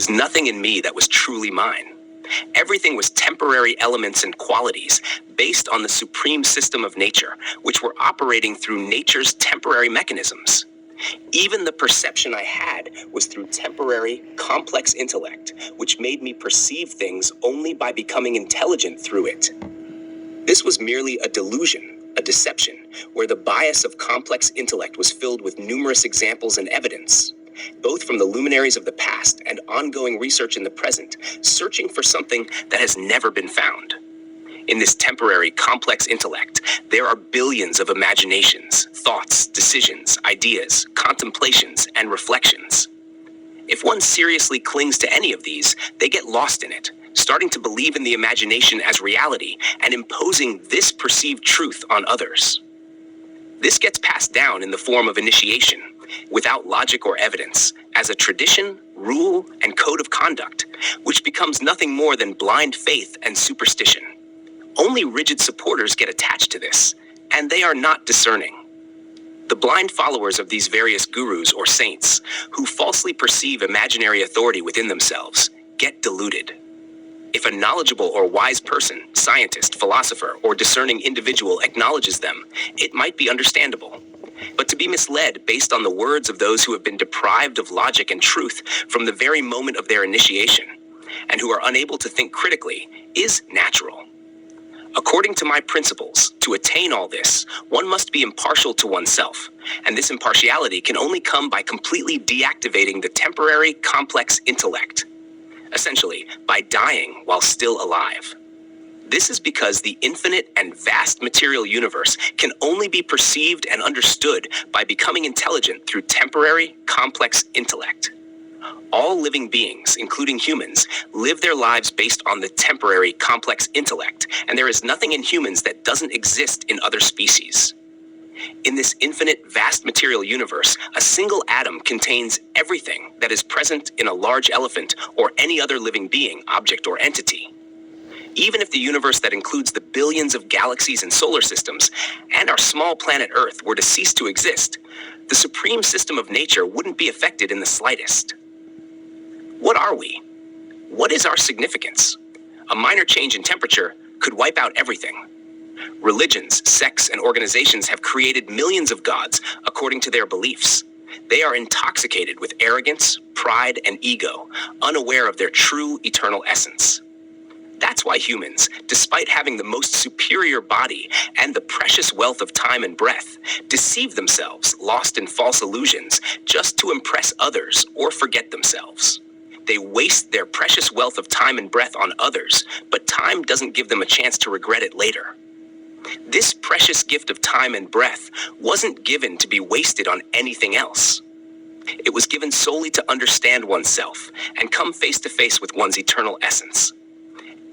was nothing in me that was truly mine. Everything was temporary elements and qualities based on the supreme system of nature, which were operating through nature's temporary mechanisms. Even the perception I had was through temporary, complex intellect, which made me perceive things only by becoming intelligent through it. This was merely a delusion, a deception, where the bias of complex intellect was filled with numerous examples and evidence, both from the luminaries of the past and ongoing research in the present, searching for something that has never been found. In this temporary, complex intellect, there are billions of imaginations, thoughts, decisions, ideas, contemplations, and reflections. If one seriously clings to any of these, they get lost in it, starting to believe in the imagination as reality and imposing this perceived truth on others. This gets passed down in the form of initiation, without logic or evidence, as a tradition, rule, and code of conduct, which becomes nothing more than blind faith and superstition. Only rigid supporters get attached to this, and they are not discerning. The blind followers of these various gurus or saints, who falsely perceive imaginary authority within themselves, get deluded. If a knowledgeable or wise person, scientist, philosopher, or discerning individual acknowledges them, it might be understandable. But to be misled based on the words of those who have been deprived of logic and truth from the very moment of their initiation, and who are unable to think critically, is natural. According to my principles, to attain all this, one must be impartial to oneself, and this impartiality can only come by completely deactivating the temporary, complex intellect, essentially by dying while still alive. This is because the infinite and vast material universe can only be perceived and understood by becoming intelligent through temporary, complex intellect. All living beings, including humans, live their lives based on the temporary, complex intellect, and there is nothing in humans that doesn't exist in other species. In this infinite, vast material universe, a single atom contains everything that is present in a large elephant or any other living being, object, or entity. Even if the universe that includes the billions of galaxies and solar systems and our small planet Earth were to cease to exist, the supreme system of nature wouldn't be affected in the slightest. What are we? What is our significance? A minor change in temperature could wipe out everything. Religions, sects, and organizations have created millions of gods according to their beliefs. They are intoxicated with arrogance, pride, and ego, unaware of their true eternal essence. That's why humans, despite having the most superior body and the precious wealth of time and breath, deceive themselves, lost in false illusions, just to impress others or forget themselves. They waste their precious wealth of time and breath on others, but time doesn't give them a chance to regret it later. This precious gift of time and breath wasn't given to be wasted on anything else. It was given solely to understand oneself and come face to face with one's eternal essence.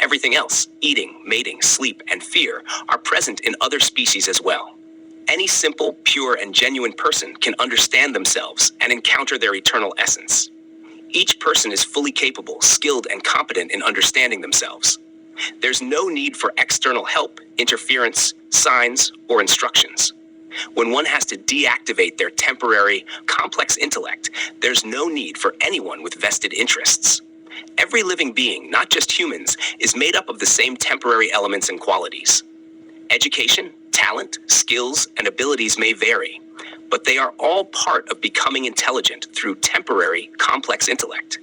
Everything else, eating, mating, sleep, and fear, are present in other species as well. Any simple, pure, and genuine person can understand themselves and encounter their eternal essence. Each person is fully capable, skilled, and competent in understanding themselves. There's no need for external help, interference, signs, or instructions. When one has to deactivate their temporary, complex intellect, there's no need for anyone with vested interests. Every living being, not just humans, is made up of the same temporary elements and qualities. Education, talent, skills, and abilities may vary, but they are all part of becoming intelligent through temporary, complex intellect.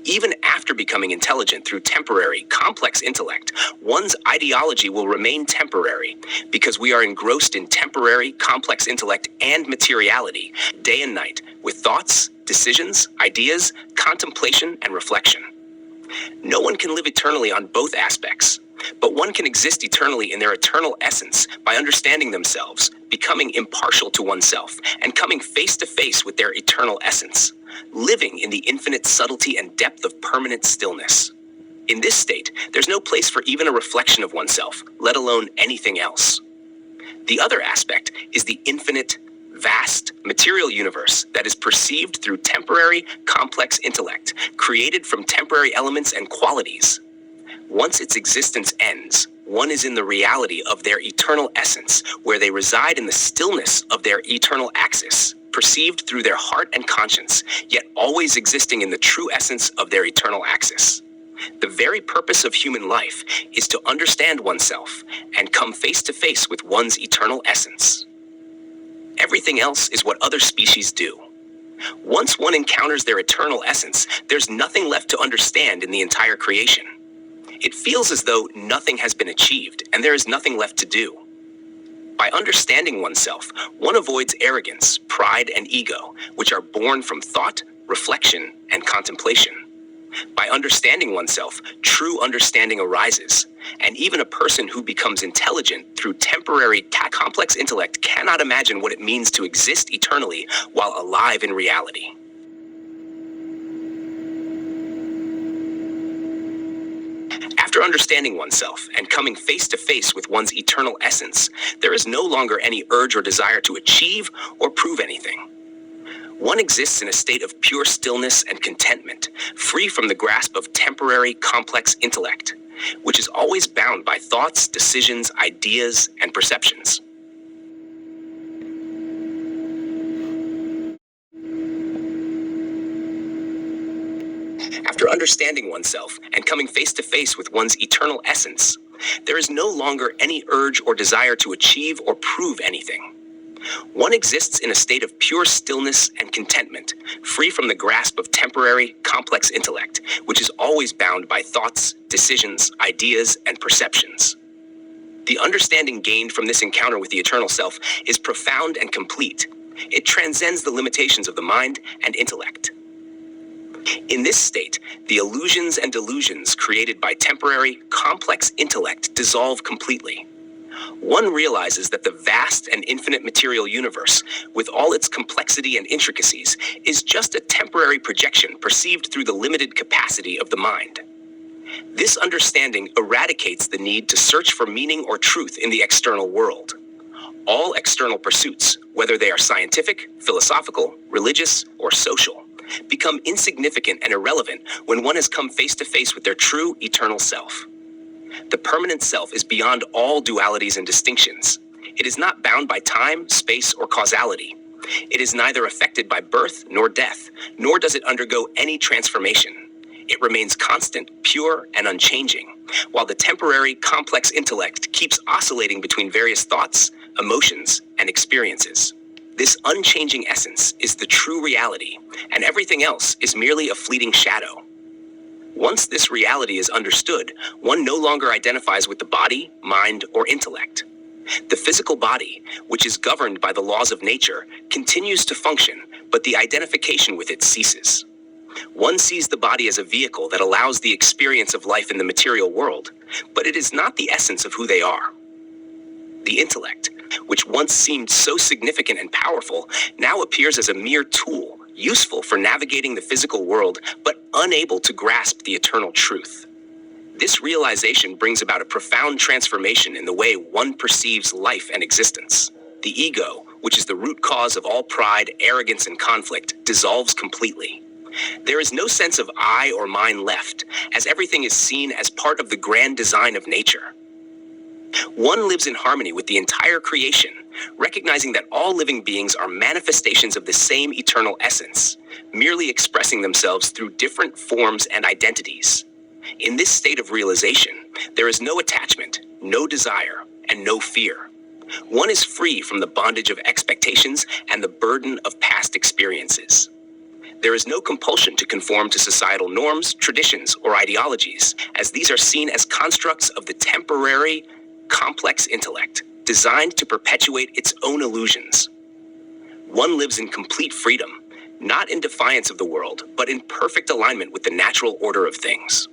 Even after becoming intelligent through temporary, complex intellect, one's ideology will remain temporary because we are engrossed in temporary, complex intellect and materiality, day and night, with thoughts, decisions, ideas, contemplation, and reflection. No one can live eternally on both aspects, but one can exist eternally in their eternal essence by understanding themselves, becoming impartial to oneself, and coming face to face with their eternal essence, living in the infinite subtlety and depth of permanent stillness. In this state, there's no place for even a reflection of oneself, let alone anything else. The other aspect is the infinite, vast material universe that is perceived through temporary, complex intellect, created from temporary elements and qualities. Once its existence ends, one is in the reality of their eternal essence, where they reside in the stillness of their eternal axis, perceived through their heart and conscience, yet always existing in the true essence of their eternal axis. The very purpose of human life is to understand oneself and come face to face with one's eternal essence. Everything else is what other species do. Once one encounters their eternal essence, there's nothing left to understand in the entire creation. It feels as though nothing has been achieved and there is nothing left to do. By understanding oneself, one avoids arrogance, pride, and ego, which are born from thought, reflection, and contemplation. By understanding oneself, true understanding arises, and even a person who becomes intelligent through temporary, complex intellect cannot imagine what it means to exist eternally while alive in reality. After understanding oneself and coming face to face with one's eternal essence, there is no longer any urge or desire to achieve or prove anything. One exists in a state of pure stillness and contentment, free from the grasp of temporary, complex intellect, which is always bound by thoughts, decisions, ideas, and perceptions. After understanding oneself and coming face to face with one's eternal essence, there is no longer any urge or desire to achieve or prove anything. One exists in a state of pure stillness and contentment, free from the grasp of temporary, complex intellect, which is always bound by thoughts, decisions, ideas, and perceptions. The understanding gained from this encounter with the eternal self is profound and complete. It transcends the limitations of the mind and intellect. In this state, the illusions and delusions created by temporary, complex intellect dissolve completely. One realizes that the vast and infinite material universe, with all its complexity and intricacies, is just a temporary projection perceived through the limited capacity of the mind. This understanding eradicates the need to search for meaning or truth in the external world. All external pursuits, whether they are scientific, philosophical, religious, or social, become insignificant and irrelevant when one has come face to face with their true eternal self. The permanent self is beyond all dualities and distinctions. It is not bound by time, space, or causality. It is neither affected by birth nor death, nor does it undergo any transformation. It remains constant, pure, and unchanging, while the temporary, complex intellect keeps oscillating between various thoughts, emotions, and experiences. This unchanging essence is the true reality, and everything else is merely a fleeting shadow. Once this reality is understood, one no longer identifies with the body, mind, or intellect. The physical body, which is governed by the laws of nature, continues to function, but the identification with it ceases. One sees the body as a vehicle that allows the experience of life in the material world, but it is not the essence of who they are. The intellect, which once seemed so significant and powerful, now appears as a mere tool, useful for navigating the physical world, but unable to grasp the eternal truth. This realization brings about a profound transformation in the way one perceives life and existence. The ego, which is the root cause of all pride, arrogance, and conflict, dissolves completely. There is no sense of I or mine left, as everything is seen as part of the grand design of nature. One lives in harmony with the entire creation, recognizing that all living beings are manifestations of the same eternal essence, merely expressing themselves through different forms and identities. In this state of realization, there is no attachment, no desire, and no fear. One is free from the bondage of expectations and the burden of past experiences. There is no compulsion to conform to societal norms, traditions, or ideologies, as these are seen as constructs of the temporary, complex intellect, designed to perpetuate its own illusions. One lives in complete freedom, not in defiance of the world, but in perfect alignment with the natural order of things.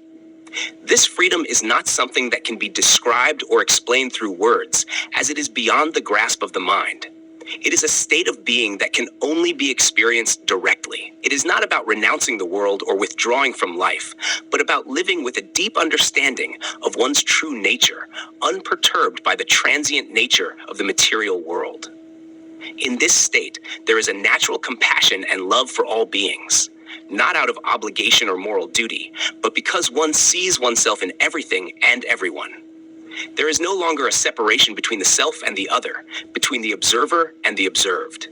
This freedom is not something that can be described or explained through words, as it is beyond the grasp of the mind. It is a state of being that can only be experienced directly. It is not about renouncing the world or withdrawing from life, but about living with a deep understanding of one's true nature, unperturbed by the transient nature of the material world. In this state, there is a natural compassion and love for all beings, not out of obligation or moral duty, but because one sees oneself in everything and everyone. There is no longer a separation between the self and the other, between the observer and the observed.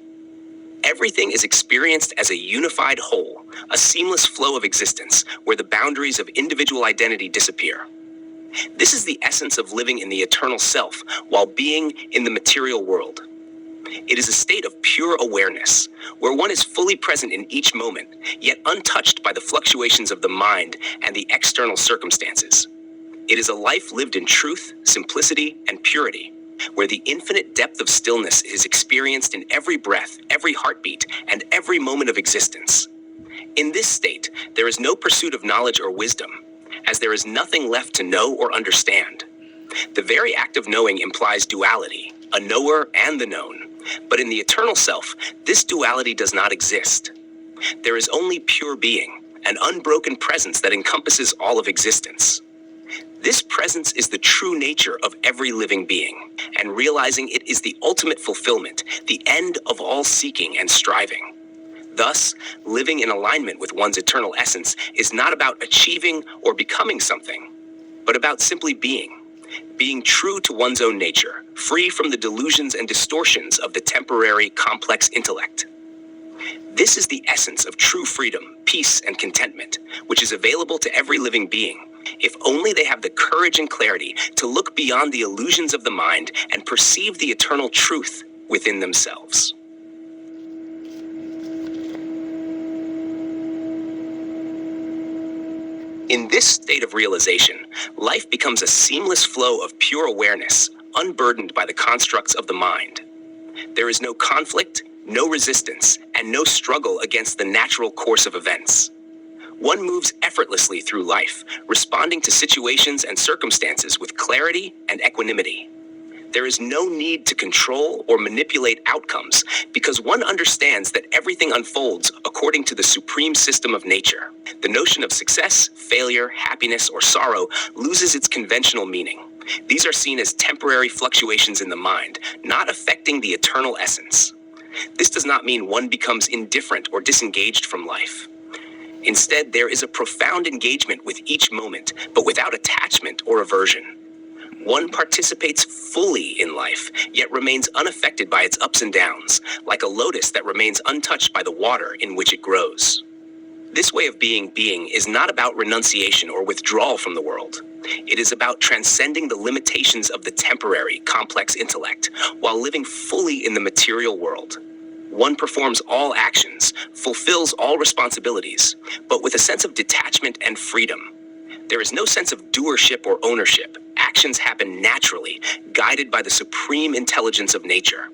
Everything is experienced as a unified whole, a seamless flow of existence where the boundaries of individual identity disappear. This is the essence of living in the eternal self while being in the material world. It is a state of pure awareness, where one is fully present in each moment, yet untouched by the fluctuations of the mind and the external circumstances. It is a life lived in truth, simplicity, and purity, where the infinite depth of stillness is experienced in every breath, every heartbeat, and every moment of existence. In this state, there is no pursuit of knowledge or wisdom, as there is nothing left to know or understand. The very act of knowing implies duality, a knower and the known. But in the eternal self, this duality does not exist. There is only pure being, an unbroken presence that encompasses all of existence. This presence is the true nature of every living being, and realizing it is the ultimate fulfillment, the end of all seeking and striving. Thus, living in alignment with one's eternal essence is not about achieving or becoming something, but about simply being true to one's own nature, free from the delusions and distortions of the temporary, complex intellect. This is the essence of true freedom, peace, and contentment, which is available to every living being, if only they have the courage and clarity to look beyond the illusions of the mind and perceive the eternal truth within themselves. In this state of realization, life becomes a seamless flow of pure awareness, unburdened by the constructs of the mind. There is no conflict, no resistance, and no struggle against the natural course of events. One moves effortlessly through life, responding to situations and circumstances with clarity and equanimity. There is no need to control or manipulate outcomes because one understands that everything unfolds according to the supreme system of nature. The notion of success, failure, happiness, or sorrow loses its conventional meaning. These are seen as temporary fluctuations in the mind, not affecting the eternal essence. This does not mean one becomes indifferent or disengaged from life. Instead, there is a profound engagement with each moment, but without attachment or aversion. One participates fully in life, yet remains unaffected by its ups and downs, like a lotus that remains untouched by the water in which it grows. This way of being is not about renunciation or withdrawal from the world. It is about transcending the limitations of the temporary, complex intellect, while living fully in the material world. One performs all actions, fulfills all responsibilities, but with a sense of detachment and freedom. There is no sense of doership or ownership. Actions happen naturally, guided by the supreme intelligence of nature.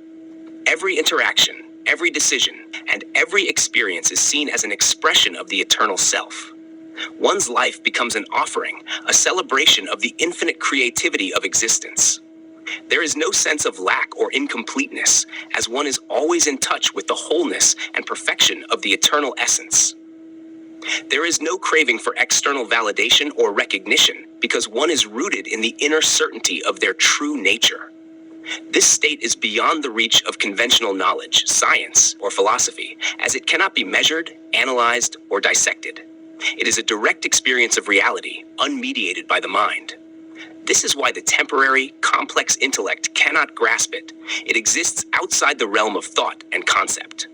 Every interaction, every decision, and every experience is seen as an expression of the eternal self. One's life becomes an offering, a celebration of the infinite creativity of existence. There is no sense of lack or incompleteness, as one is always in touch with the wholeness and perfection of the eternal essence. There is no craving for external validation or recognition because one is rooted in the inner certainty of their true nature. This state is beyond the reach of conventional knowledge, science, or philosophy, as it cannot be measured, analyzed, or dissected. It is a direct experience of reality, unmediated by the mind. This is why the temporary, complex intellect cannot grasp it. It exists outside the realm of thought and concept.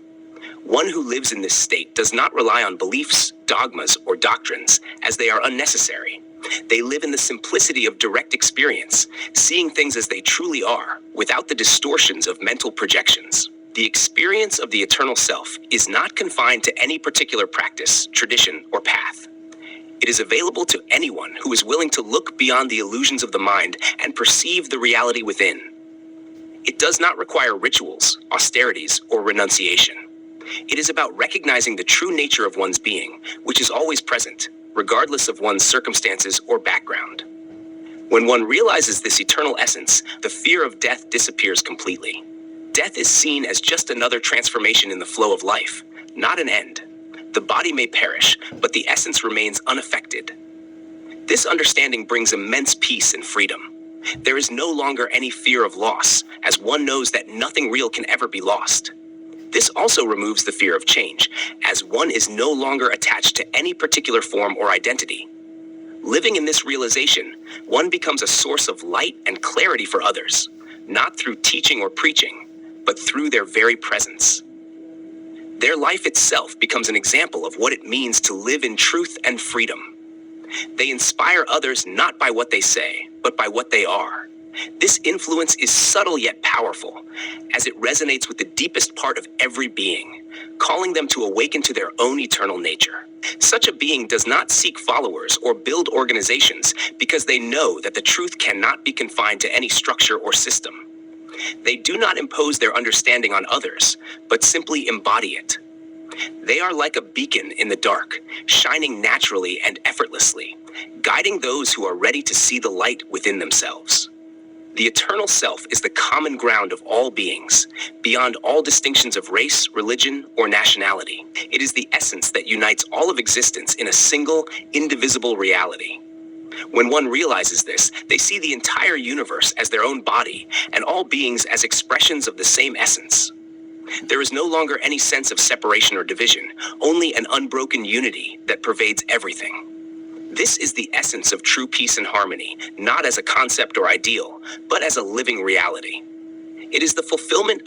One who lives in this state does not rely on beliefs, dogmas, or doctrines, as they are unnecessary. They live in the simplicity of direct experience, seeing things as they truly are, without the distortions of mental projections. The experience of the eternal self is not confined to any particular practice, tradition, or path. It is available to anyone who is willing to look beyond the illusions of the mind and perceive the reality within. It does not require rituals, austerities, or renunciation. It is about recognizing the true nature of one's being, which is always present, regardless of one's circumstances or background. When one realizes this eternal essence, the fear of death disappears completely. Death is seen as just another transformation in the flow of life, not an end. The body may perish, but the essence remains unaffected. This understanding brings immense peace and freedom. There is no longer any fear of loss, as one knows that nothing real can ever be lost. This also removes the fear of change, as one is no longer attached to any particular form or identity. Living in this realization, one becomes a source of light and clarity for others, not through teaching or preaching, but through their very presence. Their life itself becomes an example of what it means to live in truth and freedom. They inspire others not by what they say, but by what they are. This influence is subtle yet powerful, as it resonates with the deepest part of every being, calling them to awaken to their own eternal nature. Such a being does not seek followers or build organizations because they know that the truth cannot be confined to any structure or system. They do not impose their understanding on others, but simply embody it. They are like a beacon in the dark, shining naturally and effortlessly, guiding those who are ready to see the light within themselves. The eternal self is the common ground of all beings, beyond all distinctions of race, religion, or nationality. It is the essence that unites all of existence in a single, indivisible reality. When one realizes this, they see the entire universe as their own body, and all beings as expressions of the same essence. There is no longer any sense of separation or division, only an unbroken unity that pervades everything. This is the essence of true peace and harmony, not as a concept or ideal, but as a living reality. It is the fulfillment of